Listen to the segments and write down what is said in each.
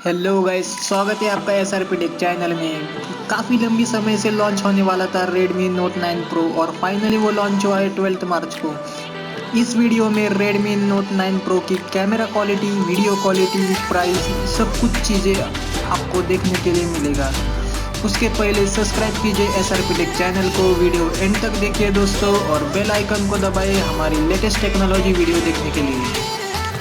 Hello guys, स्वागत है आपका SRPTech चैनल में। काफ़ी लंबी समय से लॉन्च होने वाला था Redmi Note 9 Pro और फाइनली वो लॉन्च हुआ है 12 मार्च को। इस वीडियो में Redmi Note 9 Pro की camera quality, video quality, price, सब कुछ चीज़ें आपको देखने के लिए मिलेगा। उसके पहले सब्सक्राइब कीजिए SRPTech चैनल को, वीडियो एंड तक देखिए दोस्तों, और बेल आइकन को दबाइए हमारी लेटेस्ट टेक्नोलॉजी वीडियो देखने के लिए।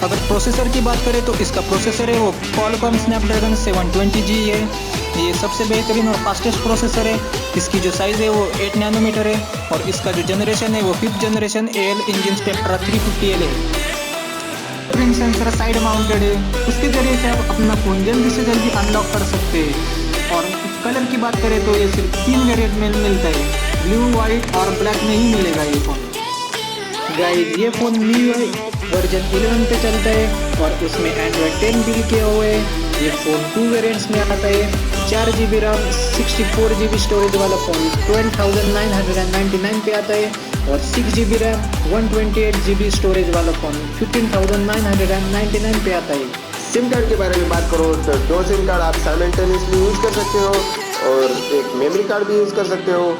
अगर प्रोसेसर की बात करें तो इसका प्रोसेसर है वो Qualcomm Snapdragon 720G है। ये सबसे बेहतरीन और फास्टेस्ट प्रोसेसर है। इसकी जो साइज़ है वो 8 नैनोमीटर है और इसका जो जनरेशन है वो 5th generation AL engine spectra 350L है। फिंगरप्रिंट सेंसर साइड माउंटेड है, उसके जरिए से आप अपना फ़ोन जल्दी से जल्दी अनलॉक कर सकते हैं। और कलर की बात करें तो ये सिर्फ 3 वेरिएंट में मिलता है, ब्लू, वाइट और ब्लैक में ही मिलेगा ये फ़ोन। गाइस, ये फ़ोन MIUI वर्जन 11 पे चलता है और उसमें Android 10 बिल्ड किया हुआ है। ये फ़ोन 2 वेरिएंट्स में आता है, 4GB RAM 64GB स्टोरेज वाला फ़ोन 12,999 पे आता है और 6GB RAM 128GB स्टोरेज वाला फ़ोन 15,999 पे आता है। सिम कार्ड के बारे में बात करो तो 2 सिम कार्ड आप साइमल्टेनियसली यूज़ कर सकते हो और एक मेमोरी कार्ड भी यूज़ कर सकते हो।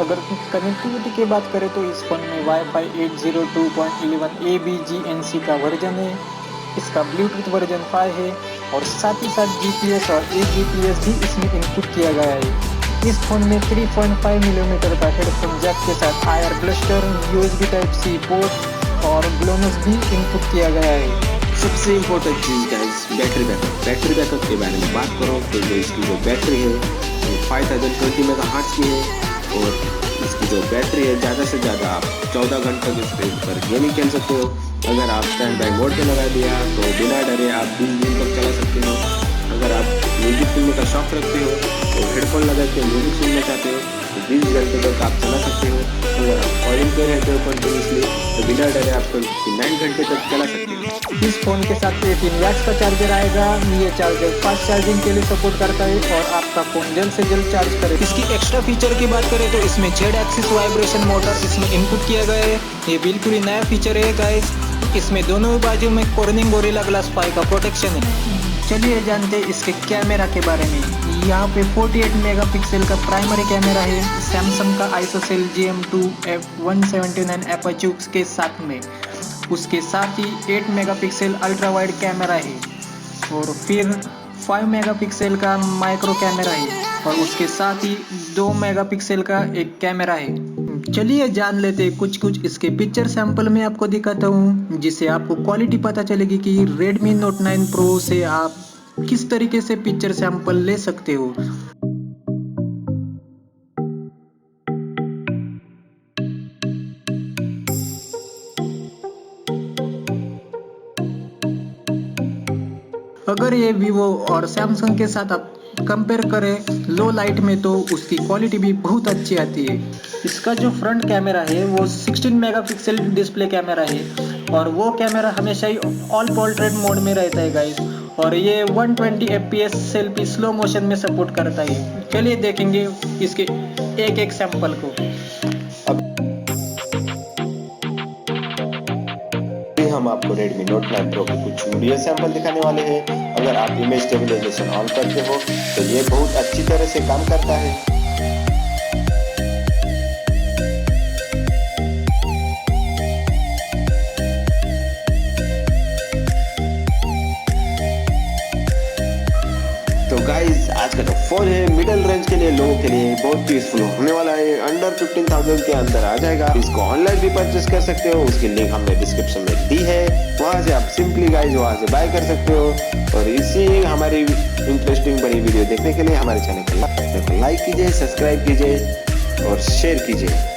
अगर कनेक्टिविटी की बात करें तो इस फोन में Wi-Fi 802.11 ABGNC का वर्जन है। इसका ब्लूटूथ वर्जन 5 है और साथ ही साथ GPS और AGPS भी इसमें इनपुट किया गया है। इस फोन में 3.5 मिलीमीटर का हेडफोन जैक के साथ IR bluster, USB Type-C port और ग्लोनस भी इनपुट किया गया है। सबसे इम्पोर्टेंट चीज़ गाइस, बैटरी बैकअप के बारे में बात करो तो जो इसकी जो बैटरी है वो 5020 मेगाहर्ट्ज़ की है और इसकी जो बैटरी है ज़्यादा से ज़्यादा आप 14 घंटे के पर गेमिंग खेल सकते हो। अगर आप स्टैंड बाई मोड पे लगा दिया तो बिना डरे आप 20 दिन तक चला सकते हो। अगर आप म्यूजिक सुनने का शौक रखते हो तो हेडफोन लगा के म्यूजिक सुनना चाहते हो तो 20 घंटे तक आप चला सकते हो। अगर आप कॉलिंग पे रहते हो कंटिन्यूसली तो बिना डरे आप 9 घंटे तक चला सकते हो। इस फोन के साथ 18 वैट्स का चार्जर आएगा। ये चार्जर फास्ट चार्जिंग के लिए सपोर्ट करता है और आपका फोन जल्द से जल्द चार्ज करेगा। इसकी एक्स्ट्रा फीचर की बात करें तो इसमें Z एक्सिस वाइब्रेशन मोटर इसमें इनपुट किया गया है। ये बिल्कुल ही नया फीचर है गाइस। इसमें दोनों बाजू में कॉर्निंग गोरिल्ला ग्लास 5 का प्रोटेक्शन है। चलिए जानते हैं इसके कैमरा के बारे में। यहाँ पे 48 मेगापिक्सल का प्राइमरी कैमरा है सैमसंग का आइसोसेल GM2 f179 एपर्चर के साथ में। उसके साथ ही 8 मेगापिक्सल अल्ट्रा वाइड कैमरा है और फिर 5 मेगापिक्सल का माइक्रो कैमरा है और उसके साथ ही 2 मेगापिक्सल का एक कैमरा है। चलिए जान लेते हैं कुछ इसके पिक्चर सैंपल में आपको दिखाता हूँ, जिससे आपको क्वालिटी पता चलेगी कि Redmi Note 9 Pro से आप किस तरीके से पिक्चर सैंपल ले सकते हो। अगर ये Vivo और Samsung के साथ आप कंपेयर करें लो लाइट में तो उसकी क्वालिटी भी बहुत अच्छी आती है। इसका जो फ्रंट कैमरा है वो 16 मेगापिक्सल डिस्प्ले कैमरा है और वो कैमरा हमेशा ही ऑल पोर्ट्रेट मोड में रहता है गाइस, और ये 120 fps सेल्फी स्लो मोशन में सपोर्ट करता है। चलिए देखेंगे इसके एक सैंपल को। हम आपको Redmi Note 9 Pro के कुछ वीडियो सैंपल दिखाने वाले हैं। अगर आप इमेज स्टेबलाइजेशन ऑन करते हो तो ये बहुत अच्छी तरह से काम करता है। तो गाइस, आज का जो फोन है मिडिल रेंज के लिए, लोगों के लिए बहुत यूजफुल होने वाला है। अंडर 15,000 के अंदर आ जाएगा। इसको ऑनलाइन भी परचेस कर सकते हो, उसकी लिंक हमने डिस्क्रिप्शन में दी है, वहां से आप सिंपली गाइस वहां से बाय कर सकते हो। और इसी हमारी इंटरेस्टिंग बड़ी वीडियो देखने के लिए हमारे चैनल को लाइक कीजिए, सब्सक्राइब कीजिए और शेयर कीजिए।